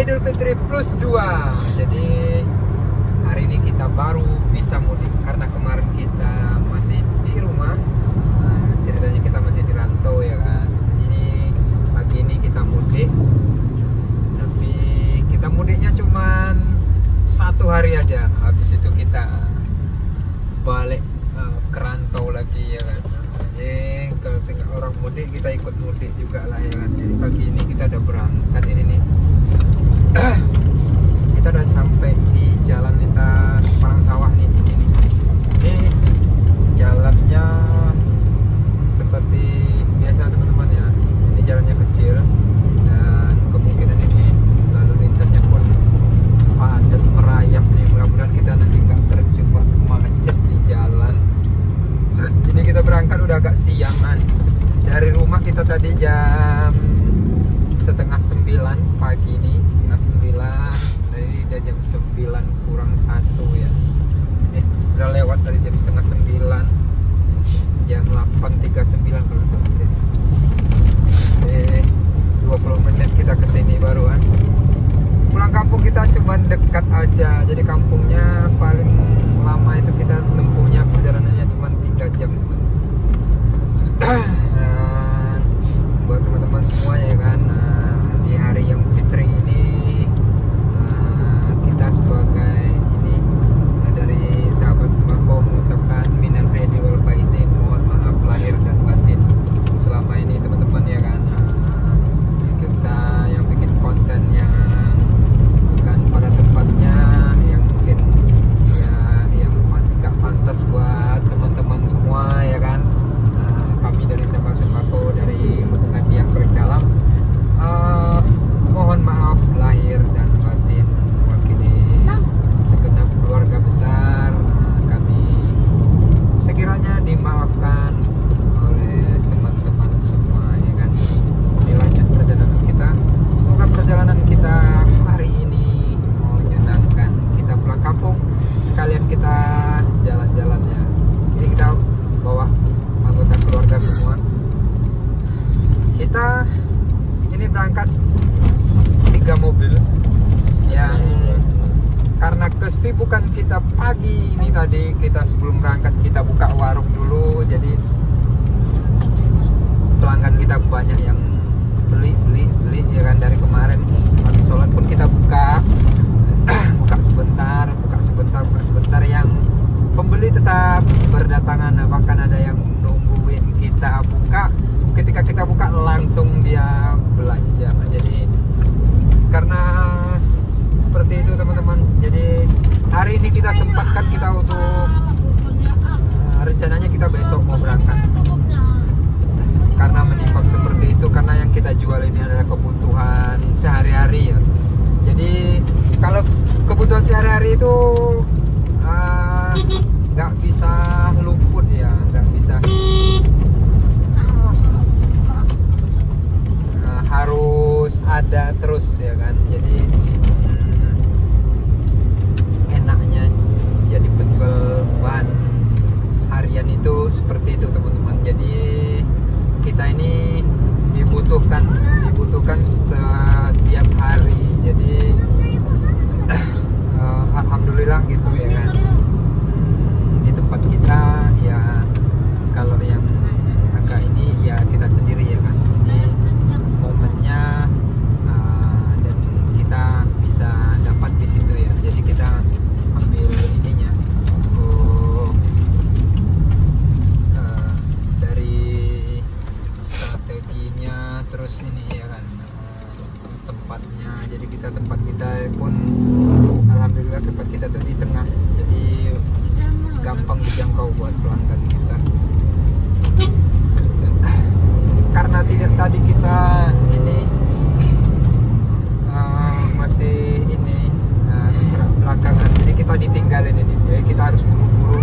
Idul Fitri plus 2. Jadi hari ini kita baru bisa mudik karena kemarin kita masih di rumah. Ceritanya kita masih di rantau ya kan. Ini pagi ini kita mudik. Tapi kita mudiknya cuman 1 hari aja. Habis itu kita balik ke rantau lagi ya kan. Jadi kalau tinggal orang mudik kita ikut mudik juga lah ya kan. Jadi pagi ini kita udah berangkat ini nih. Kita udah sampai di jalan lintas Palang Sawah nih ini. Ini jalannya seperti biasa teman-teman ya. Ini jalannya kecil dan kemungkinan ini lalu lintasnya pun padat merayap nih. Mudah-mudahan kita nanti nggak terjebak macet di jalan. Ini kita berangkat udah agak siangan. Dari rumah kita tadi jam 8:30 pagi nih, 8:30. Dari udah jam 9 kurang 1 ya. Udah lewat dari jam 8:30. Jam 8:39 kalau salah. 20 menit kita kesini baruan. Pulang kampung kita cuma dekat aja. Jadi kampungnya paling lama itu kita tempuhnya perjalanannya cuma 3 jam. Dan buat teman-teman semua ya kan, di hari yang fitri ini kita sebagai ini dari sahabat sembako mengucapkan minal aidin wal faizin, mohon maaf lahir dan batin selama ini teman-teman ya kan. Kita yang bikin konten yang bukan pada tempatnya, yang mungkin ya yang gak pantas buat teman-teman semua ya kan. Kami dari sahabat sembako dari hati yang paling dalam mohon maaf lahir dan batin mewakili segenap keluarga besar. Kami sekiranya dimaafkan oleh teman-teman semua ya kan. Inilah perjalanan kita. Semoga perjalanan kita hari ini menyenangkan. Kita pulang kampung sekalian kita jalan-jalan ya. Ini kita bawa anggota keluarga semua. Kita ini berangkat 3 mobil yang karena kesibukan kita pagi ini tadi, kita sebelum berangkat kita buka warung dulu. Jadi pelanggan kita banyak yang beli ya kan. Dari kemarin habis sholat pun kita buka sebentar yang pembeli tetap berdatangan. Bahkan ada yang nungguin kita buka. Ketika kita buka langsung dia belanja. Jadi karena seperti itu teman-teman. Jadi hari ini kita sempatkan kita untuk rencananya kita besok mau berangkat. Karena menimbang seperti itu, karena yang kita jual ini adalah kebutuhan sehari-hari ya. Jadi kalau kebutuhan sehari-hari itu nggak bisa luput ya, nggak bisa, harus ada terus ya kan. Jadi enaknya jadi penjual bahan harian itu seperti itu teman-teman. Jadi kita ini dibutuhkan setiap hari. Jadi alhamdulillah gitu ya kan. Di tempat kita ya, kalau yang agak ini ya kita sendiri ya kan. Jadi momennya dan kita bisa dapat di situ ya. Jadi kita ambil ininya dari strateginya, terus ini ya kan, tempatnya. Jadi tempat kita pun alhamdulillah tempat kita tuh di tengah. Jadi gampang dijangkau buat pelanggan kita. Karena tidak tadi kita ini masih ini belakangan, jadi kita ditinggalin ini. Jadi kita harus buru-buru